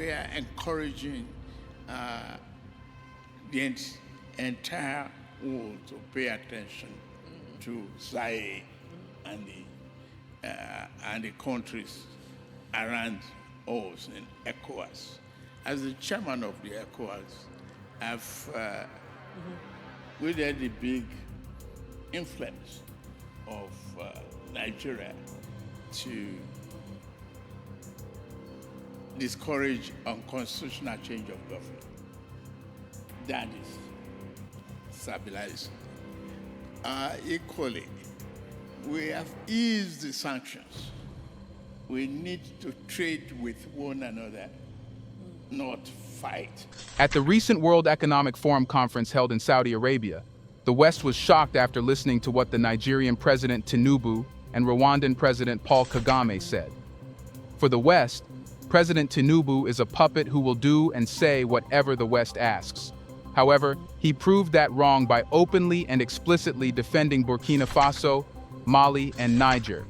we are encouraging the entire world to pay attention to Zaire and the countries around us in ECOWAS. As the chairman of the ECOWAS, I've witnessed the big influence of Nigeria to discourage unconstitutional change of government. That is stabilizing. Equally, we have eased the sanctions. We need to trade with one another, not fight. At the recent World Economic Forum conference held in Saudi Arabia, the West was shocked after listening to what the Nigerian President Tinubu and Rwandan President Paul Kagame said. For the West, President Tinubu is a puppet who will do and say whatever the West asks. However, he proved that wrong by openly and explicitly defending Burkina Faso, Mali, and Niger.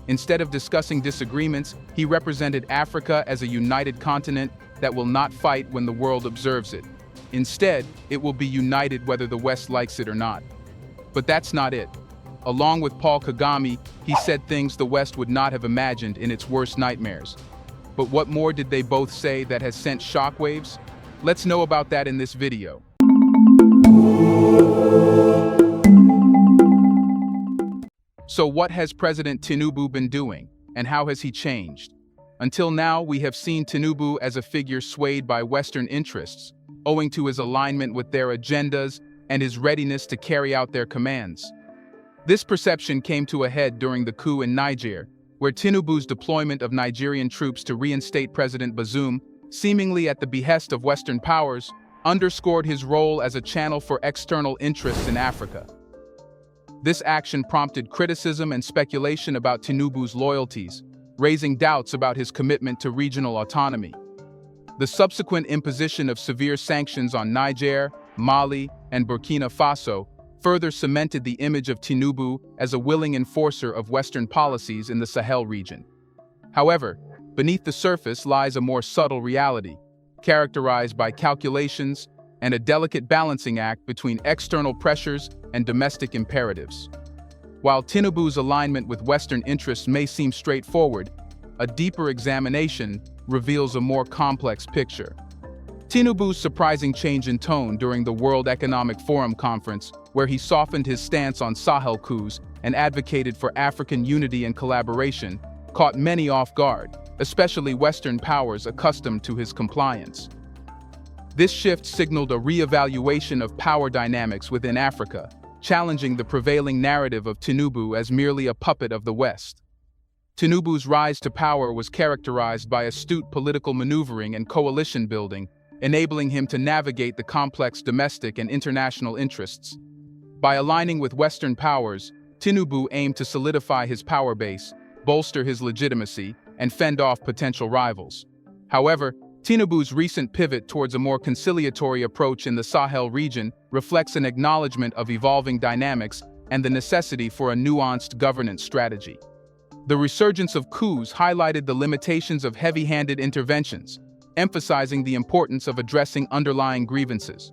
Instead of discussing disagreements, he represented Africa as a united continent that will not fight when the world observes it. Instead, it will be united whether the West likes it or not. But that's not it. Along with Paul Kagame, he said things the West would not have imagined in its worst nightmares. But what more did they both say that has sent shockwaves? Let's know about that in this video. So what has President Tinubu been doing, and how has he changed? Until now, we have seen Tinubu as a figure swayed by Western interests, owing to his alignment with their agendas and his readiness to carry out their commands. This perception came to a head during the coup in Niger, where Tinubu's deployment of Nigerian troops to reinstate President Bazoum, seemingly at the behest of Western powers, underscored his role as a channel for external interests in Africa. This action prompted criticism and speculation about Tinubu's loyalties, raising doubts about his commitment to regional autonomy. The subsequent imposition of severe sanctions on Niger, Mali, and Burkina Faso further cemented the image of Tinubu as a willing enforcer of Western policies in the Sahel region. However, beneath the surface lies a more subtle reality, characterized by calculations and a delicate balancing act between external pressures and domestic imperatives. While Tinubu's alignment with Western interests may seem straightforward, a deeper examination reveals a more complex picture. Tinubu's surprising change in tone during the World Economic Forum conference, where he softened his stance on Sahel coups and advocated for African unity and collaboration, caught many off guard, especially Western powers accustomed to his compliance. This shift signaled a re-evaluation of power dynamics within Africa, challenging the prevailing narrative of Tinubu as merely a puppet of the West. Tinubu's rise to power was characterized by astute political maneuvering and coalition building, enabling him to navigate the complex domestic and international interests. By aligning with Western powers, Tinubu aimed to solidify his power base, bolster his legitimacy, and fend off potential rivals. However, Tinubu's recent pivot towards a more conciliatory approach in the Sahel region reflects an acknowledgement of evolving dynamics and the necessity for a nuanced governance strategy. The resurgence of coups highlighted the limitations of heavy-handed interventions, emphasizing the importance of addressing underlying grievances.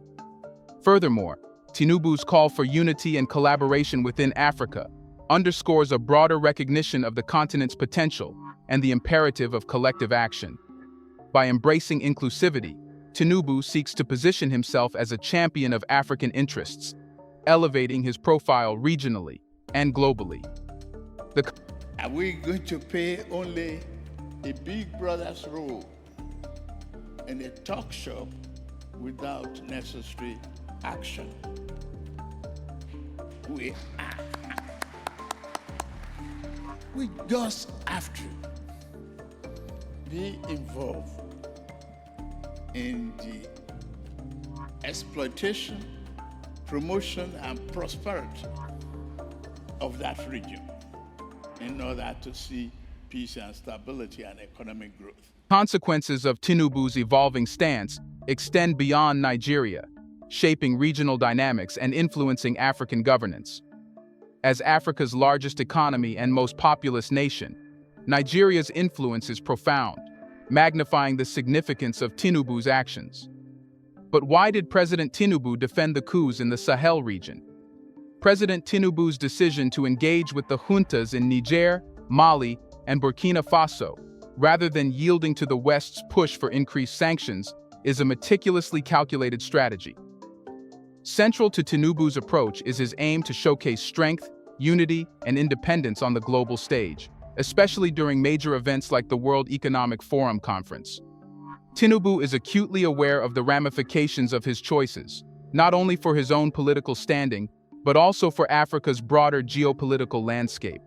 Furthermore, Tinubu's call for unity and collaboration within Africa underscores a broader recognition of the continent's potential and the imperative of collective action. By embracing inclusivity, Tinubu seeks to position himself as a champion of African interests, elevating his profile regionally and globally. Are we going to play only the big brother's role in a talk shop without necessary action? We just have to be involved in the exploitation, promotion, and prosperity of that region in order to see peace and stability and economic growth. Consequences of Tinubu's evolving stance extend beyond Nigeria, shaping regional dynamics and influencing African governance. As Africa's largest economy and most populous nation, Nigeria's influence is profound. magnifying the significance of Tinubu's actions. But why did President Tinubu defend the coups in the Sahel region? President Tinubu's decision to engage with the juntas in Niger, Mali, and Burkina Faso, rather than yielding to the West's push for increased sanctions, is a meticulously calculated strategy. Central to Tinubu's approach is his aim to showcase strength, unity, and independence on the global stage, especially during major events like the World Economic Forum conference. Tinubu is acutely aware of the ramifications of his choices, not only for his own political standing, but also for Africa's broader geopolitical landscape.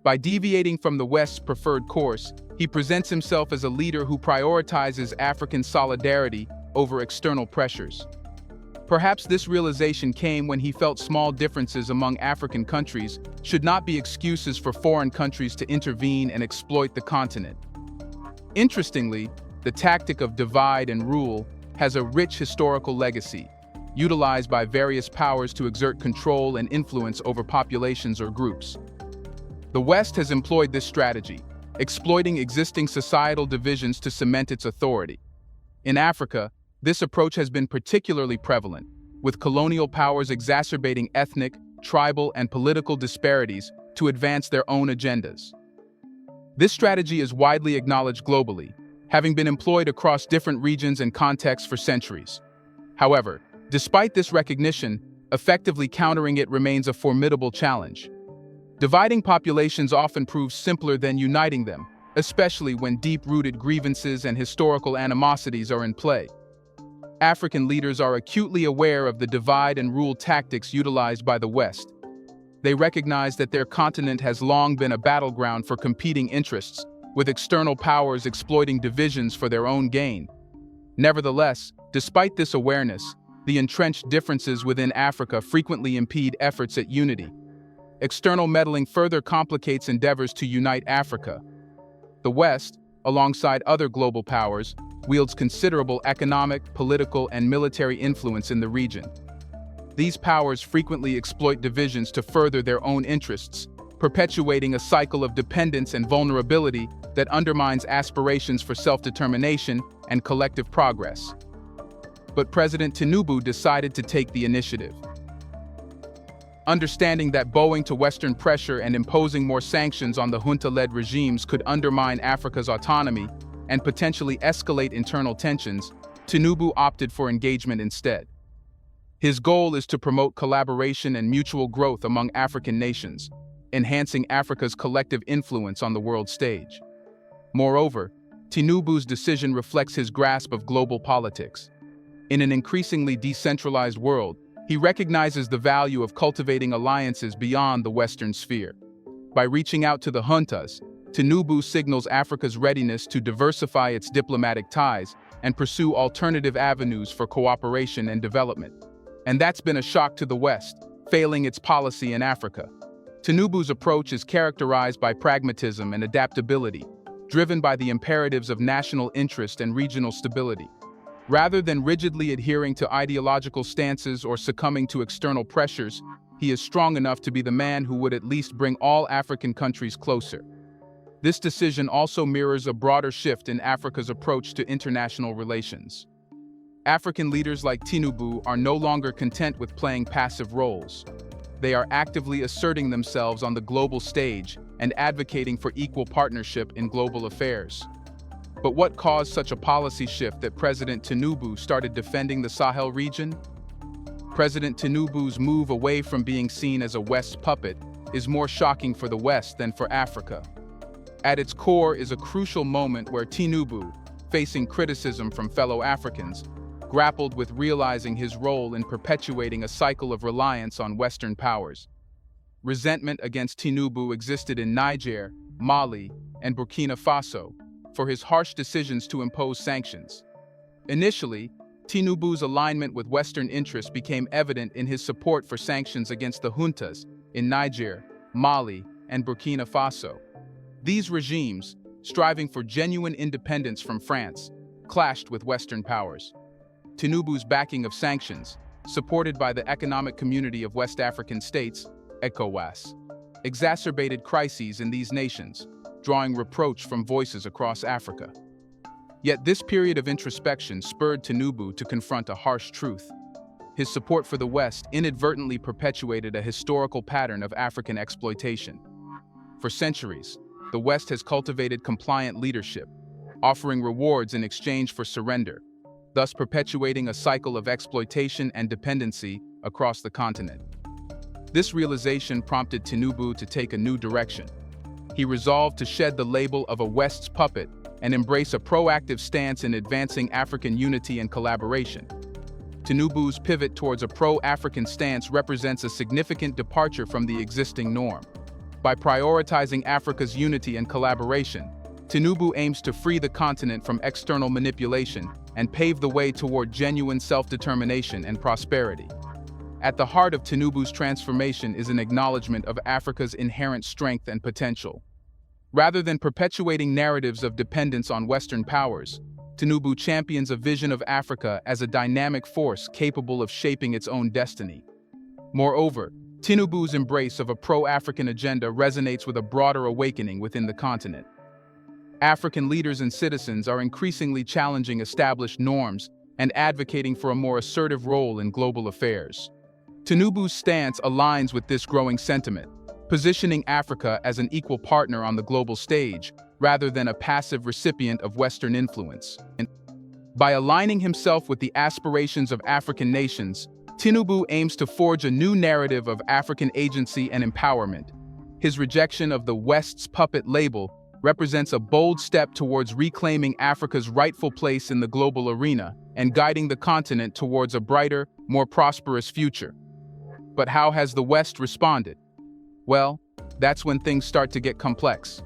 By deviating from the West's preferred course, he presents himself as a leader who prioritizes African solidarity over external pressures. Perhaps this realization came when he felt small differences among African countries should not be excuses for foreign countries to intervene and exploit the continent. Interestingly, the tactic of divide and rule has a rich historical legacy, utilized by various powers to exert control and influence over populations or groups. The West has employed this strategy, exploiting existing societal divisions to cement its authority. In Africa, this approach has been particularly prevalent, with colonial powers exacerbating ethnic, tribal, and political disparities to advance their own agendas. This strategy is widely acknowledged globally, having been employed across different regions and contexts for centuries. However, despite this recognition, effectively countering it remains a formidable challenge. Dividing populations often proves simpler than uniting them, especially when deep-rooted grievances and historical animosities are in play. African leaders are acutely aware of the divide-and-rule tactics utilized by the West. They recognize that their continent has long been a battleground for competing interests, with external powers exploiting divisions for their own gain. Nevertheless, despite this awareness, the entrenched differences within Africa frequently impede efforts at unity. External meddling further complicates endeavors to unite Africa. The West, alongside other global powers, wields considerable economic, political, and military influence in the region. These powers frequently exploit divisions to further their own interests, perpetuating a cycle of dependence and vulnerability that undermines aspirations for self-determination and collective progress. But President Tinubu decided to take the initiative. Understanding that bowing to Western pressure and imposing more sanctions on the junta-led regimes could undermine Africa's autonomy and potentially escalate internal tensions, Tinubu opted for engagement instead. His goal is to promote collaboration and mutual growth among African nations, enhancing Africa's collective influence on the world stage. Moreover, Tinubu's decision reflects his grasp of global politics. In an increasingly decentralized world, he recognizes the value of cultivating alliances beyond the Western sphere. By reaching out to the juntas, Tinubu signals Africa's readiness to diversify its diplomatic ties and pursue alternative avenues for cooperation and development. And that's been a shock to the West, failing its policy in Africa. Tinubu's approach is characterized by pragmatism and adaptability, driven by the imperatives of national interest and regional stability. Rather than rigidly adhering to ideological stances or succumbing to external pressures, he is strong enough to be the man who would at least bring all African countries closer. This decision also mirrors a broader shift in Africa's approach to international relations. African leaders like Tinubu are no longer content with playing passive roles. They are actively asserting themselves on the global stage and advocating for equal partnership in global affairs. But what caused such a policy shift that President Tinubu started defending the Sahel region? President Tinubu's move away from being seen as a West puppet is more shocking for the West than for Africa. At its core is a crucial moment where Tinubu, facing criticism from fellow Africans, grappled with realizing his role in perpetuating a cycle of reliance on Western powers. Resentment against Tinubu existed in Niger, Mali, and Burkina Faso for his harsh decisions to impose sanctions. Initially, Tinubu's alignment with Western interests became evident in his support for sanctions against the juntas in Niger, Mali, and Burkina Faso. These regimes, striving for genuine independence from France, clashed with Western powers. Tinubu's backing of sanctions, supported by the Economic Community of West African States, ECOWAS, exacerbated crises in these nations, drawing reproach from voices across Africa. Yet this period of introspection spurred Tinubu to confront a harsh truth. His support for the West inadvertently perpetuated a historical pattern of African exploitation. For centuries, the West has cultivated compliant leadership, offering rewards in exchange for surrender, thus perpetuating a cycle of exploitation and dependency across the continent. This realization prompted Tinubu to take a new direction. He resolved to shed the label of a West's puppet and embrace a proactive stance in advancing African unity and collaboration. Tinubu's pivot towards a pro-African stance represents a significant departure from the existing norm. By prioritizing Africa's unity and collaboration, Tinubu aims to free the continent from external manipulation and pave the way toward genuine self-determination and prosperity. At the heart of Tinubu's transformation is an acknowledgement of Africa's inherent strength and potential. Rather than perpetuating narratives of dependence on Western powers, Tinubu champions a vision of Africa as a dynamic force capable of shaping its own destiny. Moreover, Tinubu's embrace of a pro-African agenda resonates with a broader awakening within the continent. African leaders and citizens are increasingly challenging established norms and advocating for a more assertive role in global affairs. Tinubu's stance aligns with this growing sentiment, positioning Africa as an equal partner on the global stage rather than a passive recipient of Western influence. By aligning himself with the aspirations of African nations, Tinubu aims to forge a new narrative of African agency and empowerment. His rejection of the West's puppet label represents a bold step towards reclaiming Africa's rightful place in the global arena and guiding the continent towards a brighter, more prosperous future. But how has the West responded? Well, that's when things start to get complex.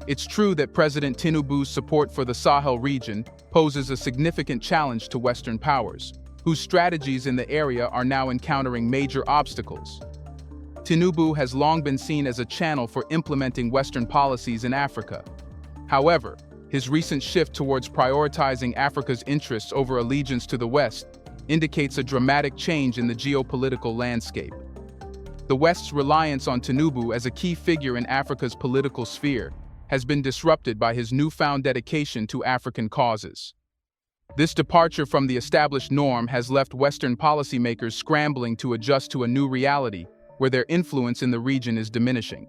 It's true that President Tinubu's support for the Sahel region poses a significant challenge to Western powers, whose strategies in the area are now encountering major obstacles. Tinubu has long been seen as a channel for implementing Western policies in Africa. However, his recent shift towards prioritizing Africa's interests over allegiance to the West indicates a dramatic change in the geopolitical landscape. The West's reliance on Tinubu as a key figure in Africa's political sphere has been disrupted by his newfound dedication to African causes. This departure from the established norm has left Western policymakers scrambling to adjust to a new reality where their influence in the region is diminishing.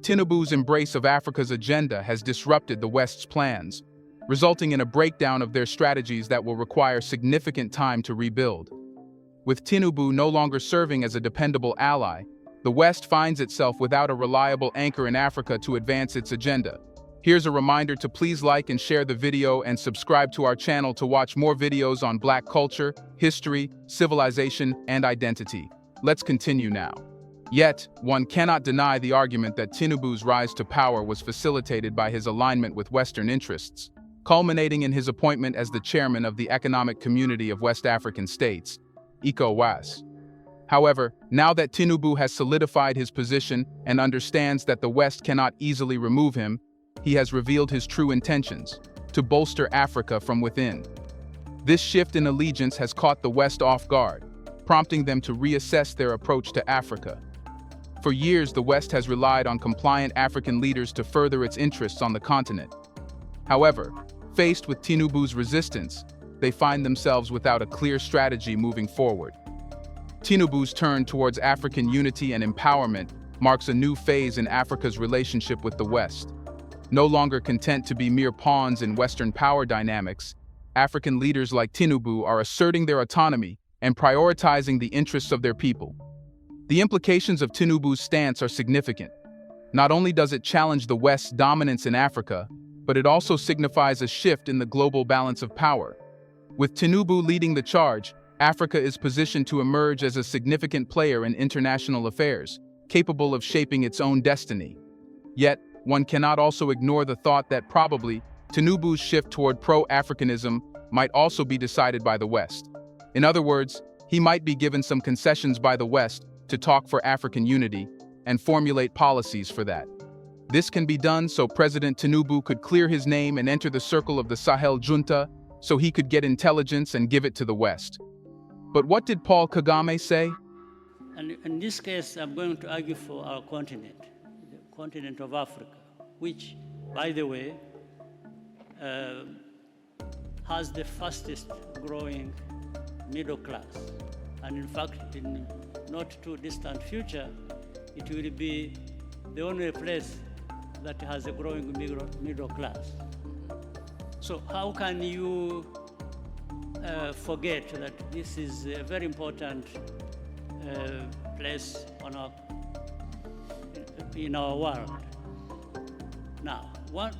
Tinubu's embrace of Africa's agenda has disrupted the West's plans, resulting in a breakdown of their strategies that will require significant time to rebuild. With Tinubu no longer serving as a dependable ally, the West finds itself without a reliable anchor in Africa to advance its agenda. Here's a reminder to please like and share the video and subscribe to our channel to watch more videos on Black culture, history, civilization, and identity. Let's continue now. Yet, one cannot deny the argument that Tinubu's rise to power was facilitated by his alignment with Western interests, culminating in his appointment as the chairman of the Economic Community of West African States, ECOWAS. However, now that Tinubu has solidified his position and understands that the West cannot easily remove him, he has revealed his true intentions: to bolster Africa from within. This shift in allegiance has caught the West off guard, prompting them to reassess their approach to Africa. For years, the West has relied on compliant African leaders to further its interests on the continent. However, faced with Tinubu's resistance, they find themselves without a clear strategy moving forward. Tinubu's turn towards African unity and empowerment marks a new phase in Africa's relationship with the West. No longer content to be mere pawns in Western power dynamics, African leaders like Tinubu are asserting their autonomy and prioritizing the interests of their people. The implications of Tinubu's stance are significant. Not only does it challenge the West's dominance in Africa, but it also signifies a shift in the global balance of power. With Tinubu leading the charge, Africa is positioned to emerge as a significant player in international affairs, capable of shaping its own destiny. Yet, one cannot also ignore the thought that probably Tinubu's shift toward pro-Africanism might also be decided by the West. In other words, he might be given some concessions by the West to talk for African unity and formulate policies for that. This can be done so President Tinubu could clear his name and enter the circle of the Sahel junta so he could get intelligence and give it to the West. But what did Paul Kagame say? And in this case, I'm going to argue for our continent, the continent of Africa, which, by the way, has the fastest growing middle class. And in fact, in not too distant future, it will be the only place that has a growing middle class. So how can you forget that this is a very important place in our world? Now,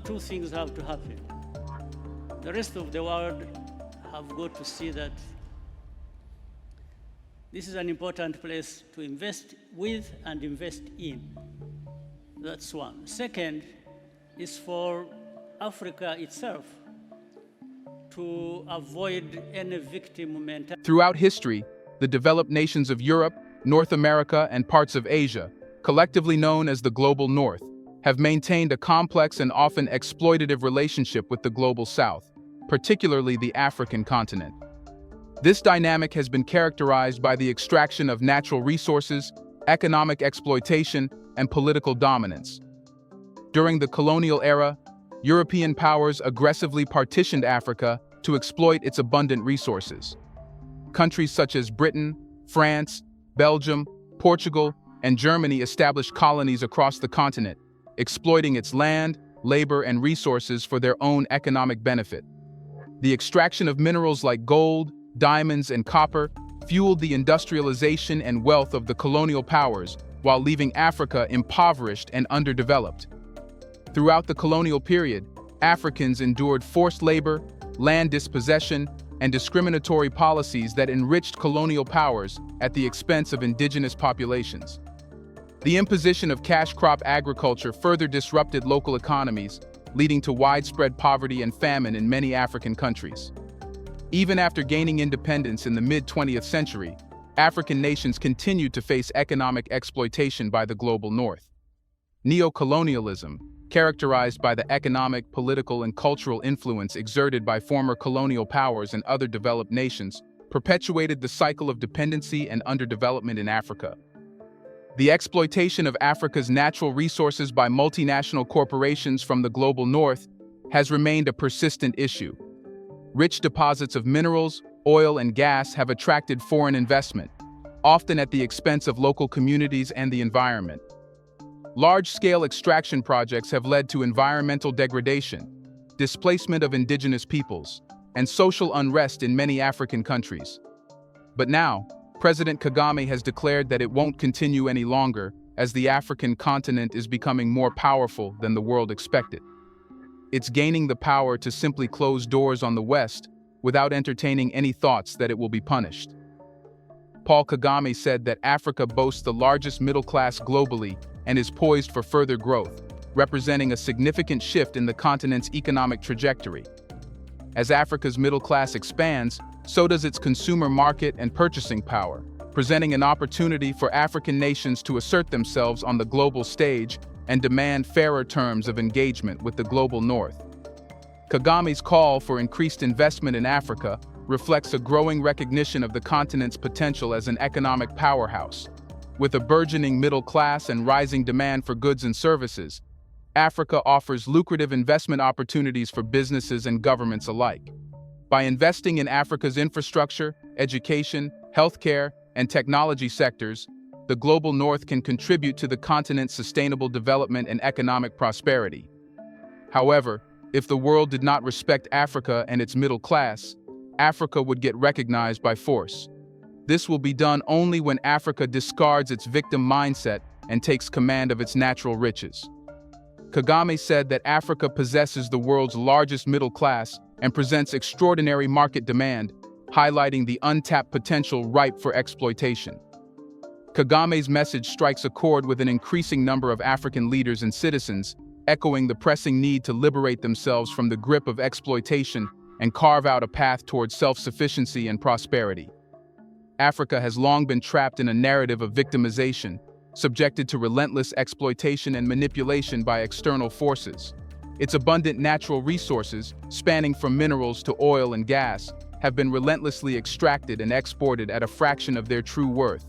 two things have to happen. The rest of the world have got to see that this is an important place to invest with and invest in. That's one. Second is for Africa itself to avoid any victim mentality. Throughout history, the developed nations of Europe, North America, and parts of Asia, collectively known as the Global North, have maintained a complex and often exploitative relationship with the Global South, particularly the African continent. This dynamic has been characterized by the extraction of natural resources, economic exploitation, and political dominance. During the colonial era, European powers aggressively partitioned Africa to exploit its abundant resources. Countries such as Britain, France, Belgium, Portugal, and Germany established colonies across the continent, exploiting its land, labor, and resources for their own economic benefit. The extraction of minerals like gold, diamonds, and copper fueled the industrialization and wealth of the colonial powers while leaving Africa impoverished and underdeveloped. Throughout the colonial period, Africans endured forced labor, land dispossession, and discriminatory policies that enriched colonial powers at the expense of indigenous populations. The imposition of cash crop agriculture further disrupted local economies, leading to widespread poverty and famine in many African countries. Even after gaining independence in the mid-20th century, African nations continued to face economic exploitation by the Global North. Neocolonialism, characterized by the economic, political, and cultural influence exerted by former colonial powers and other developed nations, perpetuated the cycle of dependency and underdevelopment in Africa. The exploitation of Africa's natural resources by multinational corporations from the Global North has remained a persistent issue. Rich deposits of minerals, oil, and gas have attracted foreign investment, often at the expense of local communities and the environment. Large-scale extraction projects have led to environmental degradation, displacement of indigenous peoples, and social unrest in many African countries. But now, President Kagame has declared that it won't continue any longer, as the African continent is becoming more powerful than the world expected. It's gaining the power to simply close doors on the West without entertaining any thoughts that it will be punished. Paul Kagame said that Africa boasts the largest middle class globally and is poised for further growth, representing a significant shift in the continent's economic trajectory. As Africa's middle class expands, so does its consumer market and purchasing power, presenting an opportunity for African nations to assert themselves on the global stage and demand fairer terms of engagement with the Global North. Kagame's call for increased investment in Africa reflects a growing recognition of the continent's potential as an economic powerhouse. With a burgeoning middle class and rising demand for goods and services, Africa offers lucrative investment opportunities for businesses and governments alike. By investing in Africa's infrastructure, education, healthcare, and technology sectors, the Global North can contribute to the continent's sustainable development and economic prosperity. However, if the world did not respect Africa and its middle class, Africa would get recognized by force. This will be done only when Africa discards its victim mindset and takes command of its natural riches. Kagame said that Africa possesses the world's largest middle class and presents extraordinary market demand, highlighting the untapped potential ripe for exploitation. Kagame's message strikes a chord with an increasing number of African leaders and citizens, echoing the pressing need to liberate themselves from the grip of exploitation and carve out a path towards self-sufficiency and prosperity. Africa has long been trapped in a narrative of victimization, subjected to relentless exploitation and manipulation by external forces. Its abundant natural resources, spanning from minerals to oil and gas, have been relentlessly extracted and exported at a fraction of their true worth,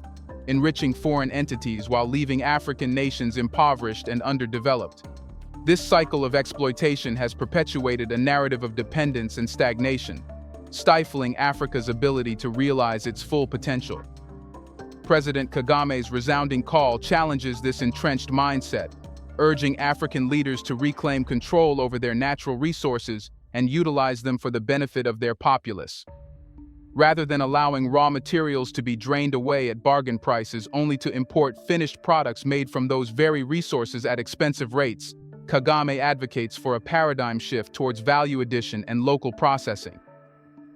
enriching foreign entities while leaving African nations impoverished and underdeveloped. This cycle of exploitation has perpetuated a narrative of dependence and stagnation, stifling Africa's ability to realize its full potential. President Kagame's resounding call challenges this entrenched mindset, urging African leaders to reclaim control over their natural resources and utilize them for the benefit of their populace. Rather than allowing raw materials to be drained away at bargain prices only to import finished products made from those very resources at expensive rates, Kagame advocates for a paradigm shift towards value addition and local processing.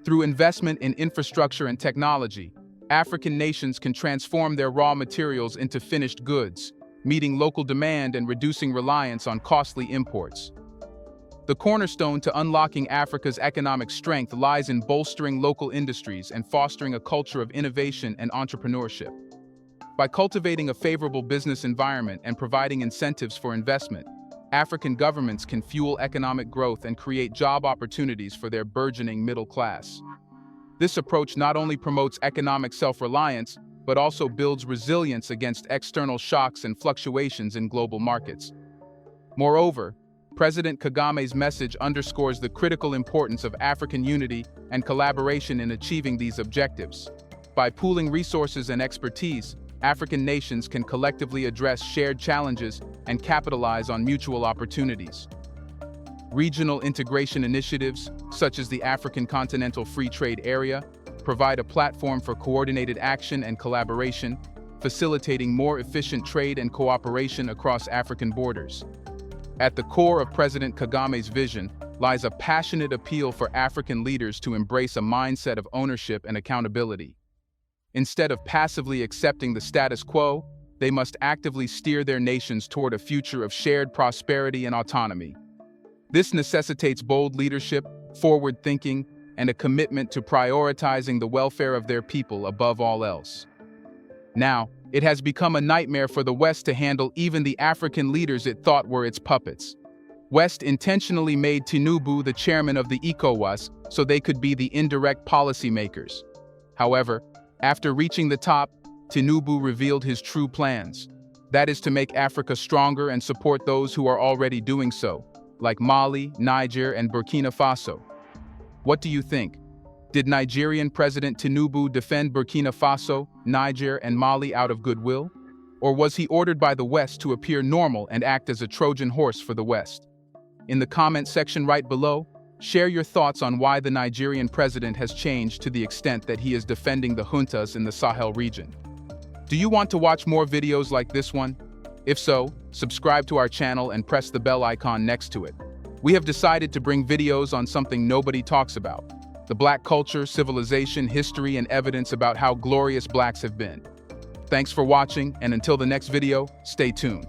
Through investment in infrastructure and technology, African nations can transform their raw materials into finished goods, meeting local demand and reducing reliance on costly imports. The cornerstone to unlocking Africa's economic strength lies in bolstering local industries and fostering a culture of innovation and entrepreneurship. By cultivating a favorable business environment and providing incentives for investment, African governments can fuel economic growth and create job opportunities for their burgeoning middle class. This approach not only promotes economic self-reliance, but also builds resilience against external shocks and fluctuations in global markets. Moreover, President Kagame's message underscores the critical importance of African unity and collaboration in achieving these objectives. By pooling resources and expertise, African nations can collectively address shared challenges and capitalize on mutual opportunities. Regional integration initiatives, such as the African Continental Free Trade Area, provide a platform for coordinated action and collaboration, facilitating more efficient trade and cooperation across African borders. At the core of President Kagame's vision lies a passionate appeal for African leaders to embrace a mindset of ownership and accountability. Instead of passively accepting the status quo, they must actively steer their nations toward a future of shared prosperity and autonomy. This necessitates bold leadership, forward thinking, and a commitment to prioritizing the welfare of their people above all else. Now, it has become a nightmare for the West to handle even the African leaders it thought were its puppets. West intentionally made Tinubu the chairman of the ECOWAS so they could be the indirect policymakers. However, after reaching the top, Tinubu revealed his true plans. That is to make Africa stronger and support those who are already doing so, like Mali, Niger, and Burkina Faso. What do you think? Did Nigerian President Tinubu defend Burkina Faso, Niger, and Mali out of goodwill? Or was he ordered by the West to appear normal and act as a Trojan horse for the West? In the comment section right below, share your thoughts on why the Nigerian president has changed to the extent that he is defending the juntas in the Sahel region. Do you want to watch more videos like this one? If so, subscribe to our channel and press the bell icon next to it. We have decided to bring videos on something nobody talks about: the Black culture, civilization, history, and evidence about how glorious Blacks have been. Thanks for watching, and until the next video, stay tuned.